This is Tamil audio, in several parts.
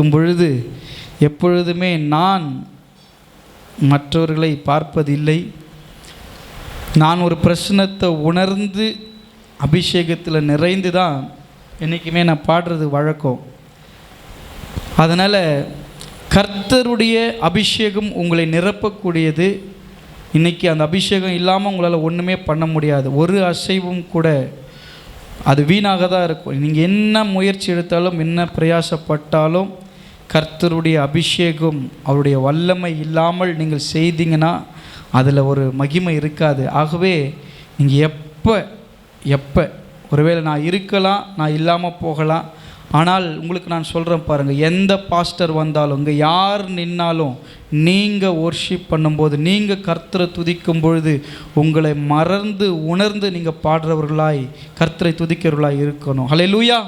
துதிக்கும் பொழுது எப்பொழுதுமே நான் மற்றவர்களை பார்ப்பதில்லை. நான் ஒரு பிரச்சனத்தை உணர்ந்து அபிஷேகத்தில் நிறைந்து தான் என்றைக்குமே நான் பாடுறது வழக்கம். அதனால் கர்த்தருடைய அபிஷேகம் உங்களை நிரப்பக்கூடியது. இன்றைக்கி அந்த அபிஷேகம் இல்லாமல் உங்களால் ஒன்றுமே பண்ண முடியாது. ஒரு அசைவும் கூட அது வீணாக தான் இருக்கும். நீங்கள் என்ன முயற்சி எடுத்தாலும் என்ன பிரயாசப்பட்டாலும் கர்த்தருடைய அபிஷேகம் அவருடைய வல்லமை இல்லாமல் நீங்கள் செய்தீங்கன்னா அதில் ஒரு மகிமை இருக்காது. ஆகவே நீங்கள் எப்போ ஒருவேளை நான் இருக்கலாம், நான் இல்லாமல் போகலாம். ஆனால் உங்களுக்கு நான் சொல்கிறேன் பாருங்கள், எந்த பாஸ்டர் வந்தாலும் இங்கே யார் நின்னாலும் நீங்கள் வொர்ஷிப் பண்ணும்போது, நீங்கள் கர்த்தரை துதிக்கும் பொழுது உங்களை மறந்து உணர்ந்து நீங்கள் பாடுறவர்களாய் கர்த்தரை துதிக்கிறவர்களாய் இருக்கணும். ஹல்லேலூயா.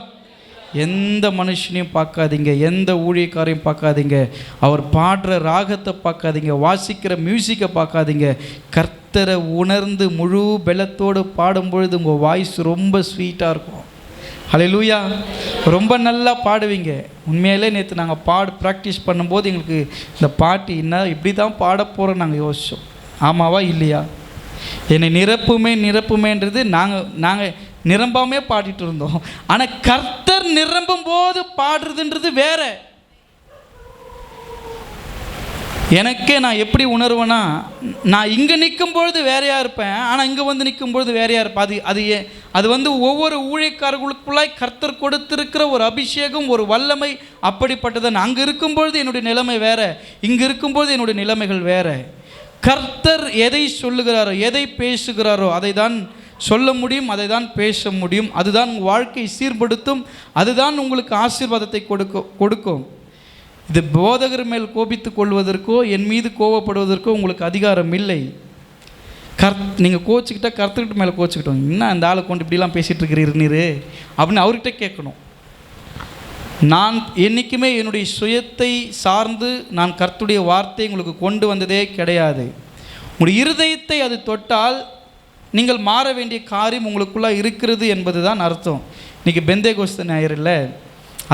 எந்த மனுஷனையும் பார்க்காதீங்க, எந்த ஊழியக்காரையும் பார்க்காதீங்க, அவர் பாடுற ராகத்தை பார்க்காதீங்க, வாசிக்கிற மியூசிக்கை பார்க்காதீங்க. கர்த்தரை உணர்ந்து முழு பலத்தோடு பாடும்பொழுது உங்கள் வாய்ஸ் ரொம்ப ஸ்வீட்டாக இருக்கும். ஹல்லேலூயா. ரொம்ப நல்லா பாடுவீங்க. உண்மையிலே நேற்று நாங்கள் ப்ராக்டிஸ் பண்ணும்போது எங்களுக்கு இந்த பாட்டு என்ன இப்படி தான் பாட போகிறோம் நாங்கள் யோசித்தோம். ஆமாவா இல்லையா? என்னை நிரப்புமேன்றது நாங்கள் நிரம்பாமே பாடிட்டு இருந்தோம். ஆனால் கர்த்தர் நிரம்பும் போது பாடுறதுன்றது வேற. எனக்கே நான் எப்படி உணர்வேன்னா, நான் இங்கே நிற்கும் பொழுது வேறையாக இருப்பேன், ஆனால் இங்கே வந்து நிற்கும் பொழுது வேறையாக இருப்பேன். அது வந்து ஒவ்வொரு ஊழியக்காரர்களுக்குள்ளாய் கர்த்தர் கொடுத்திருக்கிற ஒரு அபிஷேகம், ஒரு வல்லமை அப்படிப்பட்டது. அங்கே இருக்கும்பொழுது என்னுடைய நிலைமை வேறு, இங்கே இருக்கும்பொழுது என்னுடைய நிலைமைகள் வேறு. கர்த்தர் எதை சொல்லுகிறாரோ, எதை பேசுகிறாரோ அதை தான் சொல்ல முடியும், அதை தான் பேச முடியும். அதுதான் உங்கள் வாழ்க்கையை சீர்படுத்தும், அதுதான் உங்களுக்கு ஆசீர்வாதத்தை கொடுக்கும். இது போதகர் மேல் கோபித்து கொள்வதற்கோ என் மீது கோபப்படுவதற்கோ உங்களுக்கு அதிகாரம் இல்லை. நீங்கள் கோச்சிக்கிட்டால் கர்த்தர்கிட்ட மேலே கோச்சிக்கிட்டோம். இன்னும் அந்த ஆளை கொண்டு இப்படிலாம் பேசிகிட்டு இருக்கிறீர் நீர் அப்படின்னு அவர்கிட்ட கேட்கணும். நான் என்றைக்குமே என்னுடைய சுயத்தை சார்ந்து நான் கர்த்தருடைய வார்த்தை உங்களுக்கு கொண்டு வந்ததே கிடையாது. உங்களுடைய இருதயத்தை அது தொட்டால் நீங்கள் மாற வேண்டிய காரியம் உங்களுக்குள்ளே இருக்கிறது என்பது தான் அர்த்தம். இன்றைக்கி பெந்தேகோஸ்து ஞாயிறு இல்லை,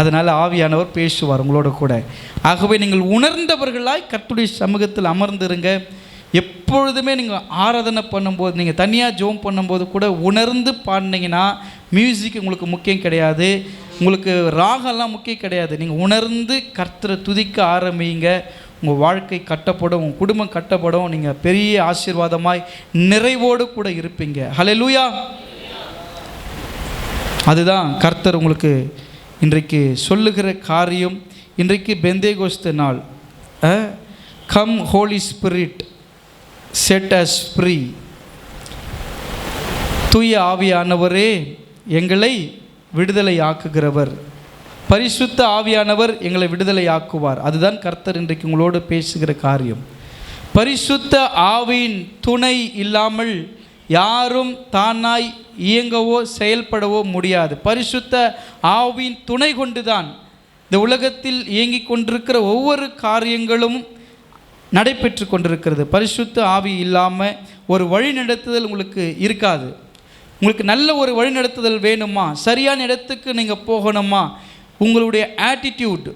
அதனால் ஆவியானவர் பேசுவார் உங்களோட கூட. ஆகவே நீங்கள் உணர்ந்தவர்களாய் கர்த்தருடைய சமூகத்தில் அமர்ந்துருங்க. எப்பொழுதுமே நீங்கள் ஆராதனை பண்ணும்போது, நீங்கள் தனியாக ஜெபம் பண்ணும்போது கூட உணர்ந்து பாடினீங்கன்னா மியூசிக் உங்களுக்கு முக்கியம் கிடையாது, உங்களுக்கு ராகம்லாம் முக்கியம் கிடையாது. நீங்கள் உணர்ந்து கர்த்தரை துதிக்க ஆரம்பிங்க. உங்கள் வாழ்க்கை கட்டப்படும், உங்கள் குடும்பம் கட்டப்படும், நீங்கள் பெரிய ஆசீர்வாதமாய் நிறைவோடு கூட இருப்பீங்க. ஹல்லேலூயா. அதுதான் கர்த்தர் உங்களுக்கு இன்றைக்கு சொல்லுகிற காரியம். இன்றைக்கு பெந்தேகோஸ்து நாள். Come Holy Spirit set us free. தூய ஆவியானவரே எங்களை விடுதலை ஆக்குகிறவர், பரிசுத்த ஆவியானவர் எங்களை விடுதலை ஆக்குவார். அதுதான் கர்த்தர் இன்றைக்கு உங்களோடு பேசுகிற காரியம். பரிசுத்த ஆவியின் துணை இல்லாமல் யாரும் தானாய் இயங்கவோ செயல்படவோ முடியாது. பரிசுத்த ஆவியின் துணை கொண்டுதான் இந்த உலகத்தில் இயங்கிக் கொண்டிருக்கிற ஒவ்வொரு காரியங்களும் நடைபெற்று கொண்டிருக்கிறது. பரிசுத்த ஆவி இல்லாமல் ஒரு வழிநடத்துதல் உங்களுக்கு இருக்காது. உங்களுக்கு நல்ல ஒரு வழிநடத்துதல் வேணுமா, சரியான இடத்துக்கு நீங்கள் போகணுமா, உங்களுடைய ஆட்டிடியூட்,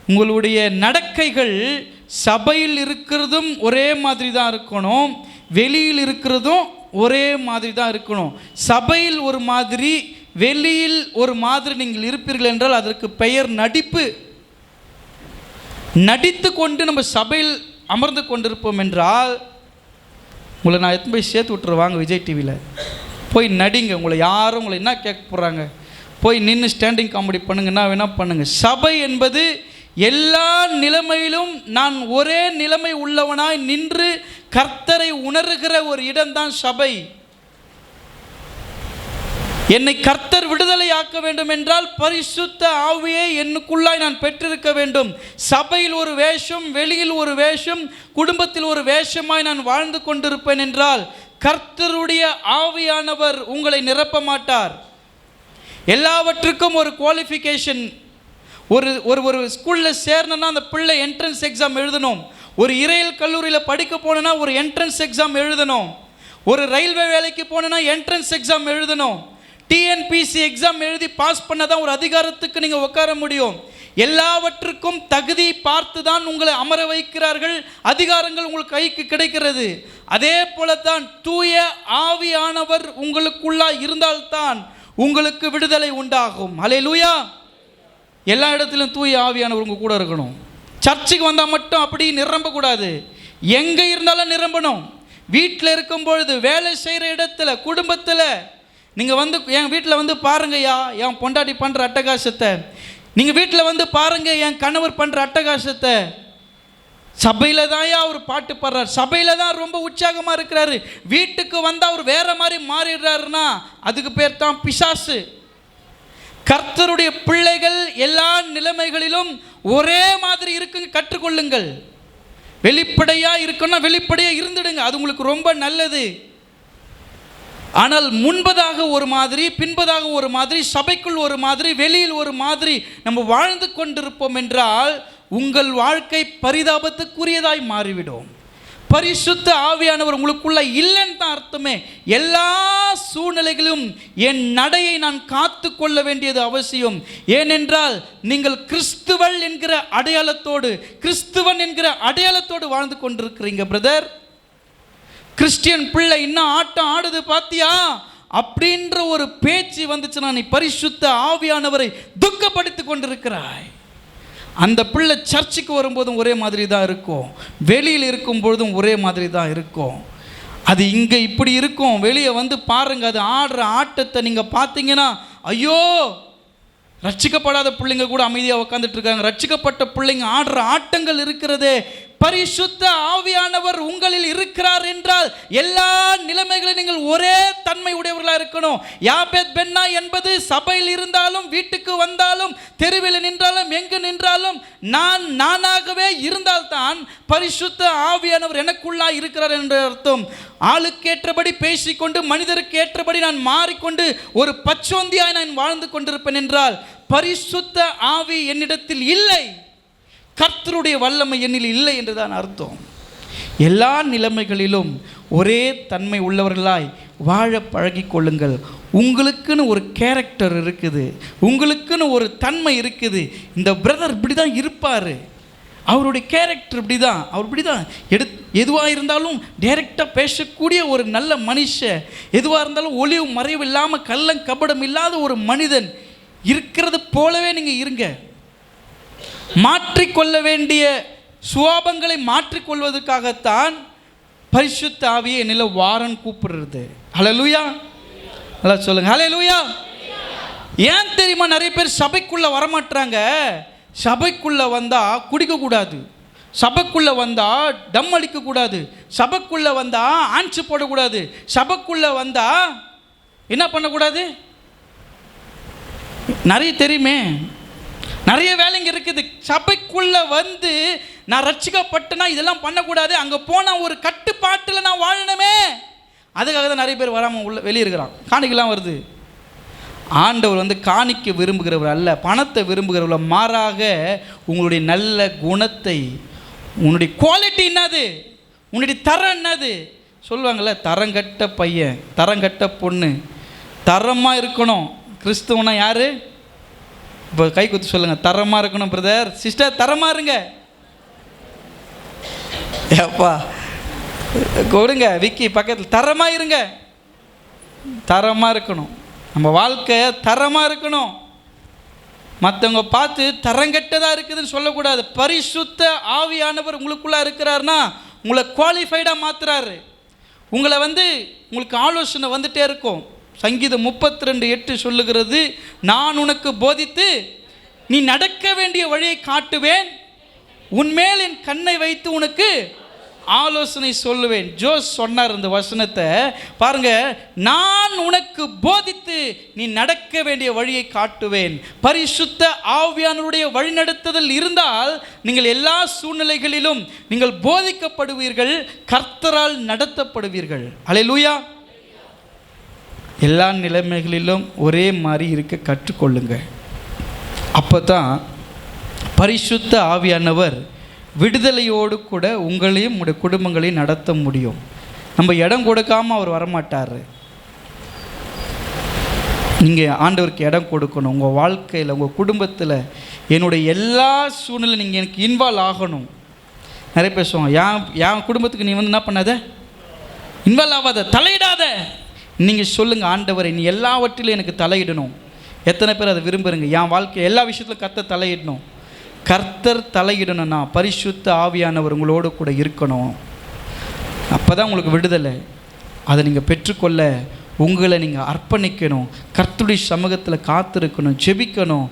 உங்களுடைய நடக்கைகள் சபையில் இருக்கிறதும் ஒரே மாதிரி தான் இருக்கணும், வெளியில் இருக்கிறதும் ஒரே மாதிரி தான் இருக்கணும். சபையில் ஒரு மாதிரி, வெளியில் ஒரு மாதிரி நீங்கள் இருப்பீர்கள் என்றால் அதற்கு பெயர் நடிப்பு. நடித்து கொண்டு நம்ம சபையில் அமர்ந்து கொண்டிருப்போம் என்றால், உங்களை நான் எத்தனை போய் சேர்த்து விட்டுருவாங்க விஜய் டிவியில் போய் நடிங்க. உங்களை யாரும் உங்களை என்ன கேட்க போகிறாங்க, போய் நின்று ஸ்டாண்டிங் காமெடி பண்ணுங்கன்னா வேணால் பண்ணுங்கள். சபை என்பது எல்லா நிலைமையிலும் நான் ஒரே நிலைமை உள்ளவனாய் நின்று கர்த்தரை உணர்கிற ஒரு இடம்தான் சபை. என்னை கர்த்தர் விடுதலை ஆக்க வேண்டும் என்றால் பரிசுத்த ஆவியை என்னுக்குள்ளாய் நான் பெற்றிருக்க வேண்டும். சபையில் ஒரு வேஷம், வெளியில் ஒரு வேஷம், குடும்பத்தில் ஒரு வேஷமாய் நான் வாழ்ந்து கொண்டிருப்பேன் என்றால் கர்த்தருடைய ஆவியானவர் உங்களை நிரப்ப மாட்டார். எல்லாவற்றுக்கும் ஒரு குவாலிஃபிகேஷன். ஒரு ஸ்கூலில் சேரணும்னா அந்த பிள்ளை என்ட்ரன்ஸ் எக்ஸாம் எழுதணும். ஒரு இறையியல் கல்லூரியில் படிக்க போனோன்னா ஒரு என்ட்ரன்ஸ் எக்ஸாம் எழுதணும். ஒரு ரயில்வே வேலைக்கு போனோன்னா என்ட்ரன்ஸ் எக்ஸாம் எழுதணும். டிஎன்பிசி எக்ஸாம் எழுதி பாஸ் பண்ணதான் ஒரு அதிகாரத்துக்கு நீங்கள் உட்கார முடியும். எல்லாவற்றுக்கும் தகுதி பார்த்து தான் உங்களை அமர வைக்கிறார்கள், அதிகாரங்கள் உங்களுக்கு கைக்கு கிடைக்கிறது. அதே போல தான் தூய ஆவியானவர் உங்களுக்குள்ளா இருந்தால்தான் உங்களுக்கு விடுதலை உண்டாகும். ஹல்லேலூயா. எல்லா இடத்திலும் தூய ஆவியானவர் உங்க கூட இருக்கணும். சர்ச்சுக்கு வந்தால் மட்டும் அப்படி நிரம்பக்கூடாது, எங்கே இருந்தாலும் நிரம்பணும். வீட்டில் இருக்கும் பொழுது, வேலை செய்கிற இடத்துல, குடும்பத்தில் நீங்கள் வந்து என் வீட்டில் வந்து பாருங்கய்யா என் பொண்டாட்டி பண்ணுற அட்டகாசத்தை, நீங்கள் வீட்டில் வந்து பாருங்கள் என் கணவர் பண்ணுற அட்டகாசத்தை. சபையில் தான் அவர் பாட்டு பாடுறார், சபையில் தான் ரொம்ப உற்சாகமாக இருக்கிறாரு, வீட்டுக்கு வந்தால் அவர் வேற மாதிரி மாறிடுறாருன்னா அதுக்கு பேர் தான் பிசாசு. கர்த்தருடைய பிள்ளைகள் எல்லா நிலைமைகளிலும் ஒரே மாதிரி இருக்குங்க, கற்றுக்கொள்ளுங்கள். வெளிப்படையாக இருக்கணும்னா வெளிப்படையாக இருந்துடுங்க, அது உங்களுக்கு ரொம்ப நல்லது. ஆனால் முன்பதாக ஒரு மாதிரி, பின்பதாக ஒரு மாதிரி, சபைக்குள் ஒரு மாதிரி, வெளியில் ஒரு மாதிரி நம்ம வாழ்ந்து கொண்டிருப்போம் என்றால் உங்கள் வாழ்க்கை பரிதாபத்துக்குரியதாய் மாறிவிடும். பரிசுத்த ஆவியானவர் உங்களுக்குள்ள இல்லைன்னு தான் அர்த்தமே. எல்லா சூழ்நிலைகளிலும் என் நடையை நான் காத்து கொள்ள வேண்டியது அவசியம். ஏனென்றால் நீங்கள் கிறிஸ்துவள் என்கிற அடையாளத்தோடு, கிறிஸ்துவன் என்கிற அடையாளத்தோடு வாழ்ந்து கொண்டிருக்கிறீங்க பிரதர். கிறிஸ்டியன் பிள்ளை இன்னும் ஆட்டம் ஆடுது பாத்தியா அப்படின்ற ஒரு பேச்சு வந்துச்சுன்னா நீ பரிசுத்த ஆவியானவரை துக்கப்படுத்தி கொண்டிருக்கிறாய். அந்த பிள்ளை சர்ச்சுக்கு வரும்போதும் ஒரே மாதிரி தான் இருக்கும், வெளியில் இருக்கும் பொழுதும் ஒரே மாதிரி தான் இருக்கும். அது இங்கே இப்படி இருக்கும், வெளியே வந்து பாருங்கள், அது ஆடுற ஆட்டத்தை நீங்கள் பார்த்தீங்கன்னா ஐயோ, ரட்சிக்கப்படாத பிள்ளைங்க கூட அமைதியாக உட்காந்துட்டு இருக்காங்க, ரட்சிக்கப்பட்ட பிள்ளைங்க ஆடுற ஆட்டங்கள் இருக்கிறதே. பரிசுத்த ஆவியானவர் உங்களில் இருக்கிறார் என்றால் எல்லா நிலைமைகளிலும் நீங்கள் ஒரே தன்மை உடையவர்களாக இருக்கணும். யாபேத் பென்னா என்பது சபையில் இருந்தாலும், வீட்டுக்கு வந்தாலும், தெருவில் நின்றாலும், எங்கு நின்றாலும் நான் நானாகவே இருந்தால்தான் பரிசுத்த ஆவியானவர் எனக்குள்ளா இருக்கிறார் என்ற அர்த்தம். ஆளுக்கேற்றபடி பேசிக்கொண்டு, மனிதருக்கு ஏற்றபடி நான் மாறிக்கொண்டு ஒரு பச்சோந்தியாய் நான் வாழ்ந்து கொண்டிருப்பேன் என்றால் பரிசுத்த ஆவி என்னிடத்தில் இல்லை, கர்த்தருடைய வல்லமை என்னில் இல்லை என்றுதான் அர்த்தம். எல்லா நிலைமைகளிலும் ஒரே தன்மை உள்ளவர்களாய் வாழ பழகிக் கொள்ளுங்கள். உங்களுக்குன்னு ஒரு கேரக்டர் இருக்குது, உங்களுக்குன்னு ஒரு தன்மை இருக்குது. இந்த பிரதர் இப்படி தான் இருப்பார், அவருடைய கேரக்டர் இப்படி தான், அவர் இப்படி தான் எதுவாக இருந்தாலும் டைரெக்டாக பேசக்கூடிய ஒரு நல்ல மனுஷன், எதுவாக இருந்தாலும் ஒளிவு மறைவு இல்லாமல் கள்ளம் கபடம் இல்லாத ஒரு மனிதன் இருக்கிறது போலவே நீங்கள் இருங்க. மாற்றிக்கொள்ள வேண்டிய சுவாபங்களை மாற்றிக்கொள்வதற்காகத்தான் பரிசுத்த ஆவியை என்னில் வாரன் கூப்பிடுறது. ஹல்லேலூயா, நல்லா சொல்லுங்க ஹல்லேலூயா. ஏன் தெரியுமா நிறைய பேர் சபைக்குள்ளே வரமாட்டாங்க? சபைக்குள்ளே வந்தால் குடிக்கக்கூடாது, சபைக்குள்ளே வந்தால் டம் அடிக்கக்கூடாது, சபைக்குள்ளே வந்தால் ஆன்ச்சு போடக்கூடாது, சபைக்குள்ளே வந்தால் என்ன பண்ணக்கூடாது, நிறைய தெரியுமே, நிறைய வேலைங்க இருக்குது. சபைக்குள்ளே வந்து நான் ரட்சிக்கப்பட்டனா இதெல்லாம் பண்ணக்கூடாது, அங்கே போனால் ஒரு கட்டுப்பாட்டில் நான் வாழணுமே, அதுக்காக தான் நிறைய பேர் வராமல் உள்ள வெளியே இருக்கிறான். காணிக்கெல்லாம் வருது. ஆண்டவர் வந்து காணிக்க விரும்புகிறவர் அல்ல, பணத்தை விரும்புகிறவர். மாறாக உங்களுடைய நல்ல குணத்தை, உன்னுடைய குவாலிட்டி என்னது, உன்னுடைய தரம் என்னது சொல்லுவாங்கள்ல, தரங்கட்ட பையன், தரங்கட்ட பொண்ணு, தரமாக இருக்கணும். கிறிஸ்துவனா யார்? இப்போ கை குத்து சொல்லுங்கள், தரமாக இருக்கணும் பிரதர் சிஸ்டர், தரமாக இருங்க. ஏப்பா கொடுங்க விக்கி பக்கத்தில், தரமாக இருங்க, தரமாக இருக்கணும். நம்ம வாழ்க்கை தரமாக இருக்கணும். மற்றவங்க பார்த்து தரங்கட்டதாக இருக்குதுன்னு சொல்லக்கூடாது. பரிசுத்த ஆவியானவர் உங்களுக்குள்ளே இருக்கிறாருன்னா உங்களை குவாலிஃபைடாக மாற்றுறாரு. உங்களை வந்து உங்களுக்கு ஆலோசனை வந்துட்டே இருக்கும். சங்கீதம் 32:8 சொல்லுகிறது, நான் உனக்கு போதித்து நீ நடக்க வேண்டிய வழியை காட்டுவேன், உன்மேல் என் கண்ணை வைத்து உனக்கு ஆலோசனை சொல்லுவேன். ஜோஸ் சொன்னார் இந்த வசனத்தை பாருங்க, நான் உனக்கு போதித்து நீ நடக்க வேண்டிய வழியை காட்டுவேன். பரிசுத்த ஆவியானவருடைய வழிநடத்துதல் இருந்தால் நீங்கள் எல்லா சூழ்நிலைகளிலும் நீங்கள் போதிக்கப்படுவீர்கள், கர்த்தரால் நடத்தப்படுவீர்கள். அல்லேலூயா. எல்லா நிலைமைகளிலும் ஒரே மாதிரி இருக்க கற்றுக்கொள்ளுங்க. அப்போ தான் பரிசுத்த ஆவியானவர் விடுதலையோடு கூட உங்களையும் உங்களுடைய குடும்பங்களையும் நடத்த முடியும். நம்ம இடம் கொடுக்காமல் அவர் வரமாட்டார். நீங்கள் ஆண்டவருக்கு இடம் கொடுக்கணும். உங்கள் வாழ்க்கையில், உங்கள் குடும்பத்தில், என்னுடைய எல்லா சூழ்நிலையும் நீங்கள் எனக்கு இன்வால்வ் ஆகணும். நிறைய பேசுவாங்க, என் குடும்பத்துக்கு நீ என்ன பண்ணாத, இன்வால்வ் ஆகாத, தலையிடாத. நீங்கள் சொல்லுங்கள், ஆண்டவரை நீ எல்லாவற்றிலும் எனக்கு தலையிடணும். எத்தனை பேர் அதை விரும்புகிறீங்க? என் வாழ்க்கை எல்லா விஷயத்திலும் கர்த்தர் தலையிடணும். கர்த்தர் தலையிடணும்னா பரிசுத்த ஆவியானவர் உங்களோடு கூட இருக்கணும். அப்போ தான் உங்களுக்கு விடுதலை. அதை நீங்கள் பெற்றுக்கொள்ள உங்களை நீங்கள் அர்ப்பணிக்கணும். கர்த்தருடைய சமூகத்தில் காத்திருக்கணும், ஜெபிக்கணும்,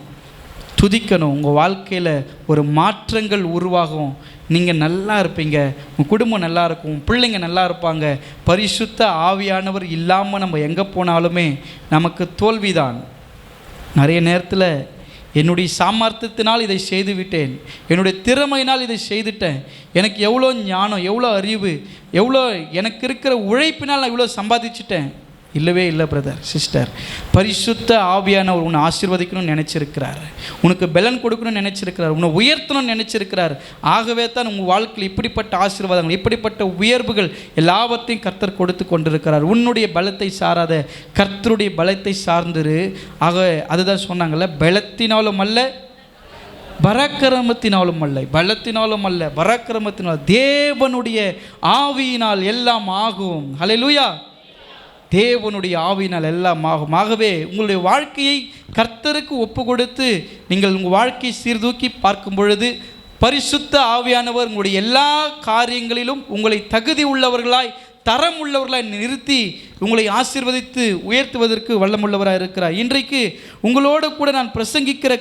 துதிக்கணும். உங்கள் வாழ்க்கையில் ஒரு மாற்றங்கள் உருவாகும். நீங்கள் நல்லா இருப்பீங்க, உங்கள் குடும்பம் நல்லா இருக்கும், பிள்ளைங்க நல்லா இருப்பாங்க. பரிசுத்த ஆவியானவர் இல்லாமல் நம்ம எங்கே போனாலுமே நமக்கு தோல்விதான். நிறைய நேரத்தில் என்னுடைய சாமர்த்தியத்தினால் இதை செய்து விட்டேன், என்னுடைய திறமையினால் இதை செய்துட்டேன், எனக்கு எவ்வளோ ஞானம், எவ்வளோ அறிவு, எவ்வளோ எனக்கு இருக்கிற உழைப்பினால் நான் இவ்வளோ சம்பாதிச்சிட்டேன். இல்லவே இல்லை பிரதர், சிஸ்டர். பரிசுத்த ஆவியானவர் உன்னை ஆசீர்வதிக்கணும்னு நினச்சிருக்கிறார், உனக்கு பலன் கொடுக்கணும்னு நினச்சிருக்கிறார், உன்னை உயர்த்தணும்னு நினச்சிருக்கிறார். ஆகவே தான் உங்கள் வாழ்க்கையில் இப்படிப்பட்ட ஆசீர்வாதங்கள், இப்படிப்பட்ட உயர்வுகள் எல்லாவற்றையும் கர்த்தர் கொடுத்து கொண்டிருக்கிறார். உன்னுடைய பலத்தை சாராத, கர்த்தருடைய பலத்தை சார்ந்திரு. ஆக அதுதான் சொன்னாங்கள்ல, பலத்தினாலும் அல்ல பராக்கிரமத்தினாலும் அல்ல, பலத்தினாலும் அல்ல பராக்கிரமத்தினால், தேவனுடைய ஆவியினால் எல்லாம் ஆகும். ஹல்லேலூயா. தேவனுடைய ஆவியினால் எல்லாம் ஆகும். ஆகவே உங்களுடைய வாழ்க்கையை கர்த்தருக்கு ஒப்பு கொடுத்து நீங்கள் உங்கள் வாழ்க்கையை சீர்தூக்கி பார்க்கும் பொழுது பரிசுத்த ஆவியானவர் உங்களுடைய எல்லா காரியங்களிலும் உங்களை தகுதி உள்ளவர்களாய், தரம் உள்ளவர்களாய் நிறுத்தி உங்களை ஆசீர்வதித்து உயர்த்துவதற்கு வல்லமுள்ளவராக இருக்கிறார். இன்றைக்கு உங்களோடு கூட நான் பிரசங்கிக்கிற